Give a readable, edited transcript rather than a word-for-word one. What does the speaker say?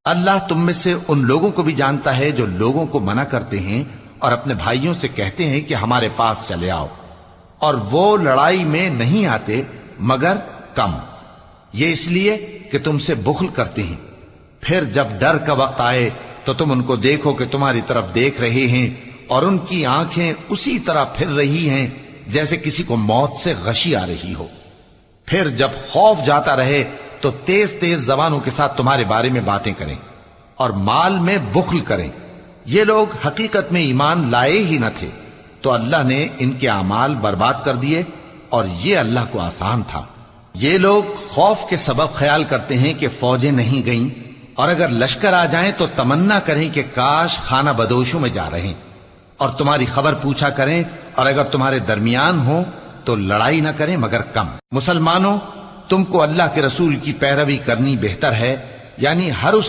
اللہ تم میں سے ان لوگوں کو بھی جانتا ہے جو لوگوں کو منع کرتے ہیں اور اپنے بھائیوں سے کہتے ہیں کہ ہمارے پاس چلے آؤ، اور وہ لڑائی میں نہیں آتے مگر کم، یہ اس لیے کہ تم سے بخل کرتے ہیں۔ پھر جب ڈر کا وقت آئے تو تم ان کو دیکھو کہ تمہاری طرف دیکھ رہے ہیں اور ان کی آنکھیں اسی طرح پھر رہی ہیں جیسے کسی کو موت سے غشی آ رہی ہو۔ پھر جب خوف جاتا رہے تو تیز تیز زبانوں کے ساتھ تمہارے بارے میں باتیں کریں اور مال میں بخل کریں۔ یہ لوگ حقیقت میں ایمان لائے ہی نہ تھے، تو اللہ نے ان کے اعمال برباد کر دیے، اور یہ اللہ کو آسان تھا۔ یہ لوگ خوف کے سبب خیال کرتے ہیں کہ فوجیں نہیں گئیں، اور اگر لشکر آ جائیں تو تمنا کریں کہ کاش خانہ بدوشوں میں جا رہے، اور تمہاری خبر پوچھا کریں، اور اگر تمہارے درمیان ہو تو لڑائی نہ کریں مگر کم۔ مسلمانوں، تم کو اللہ کے رسول کی پیروی کرنی بہتر ہے، یعنی ہر اس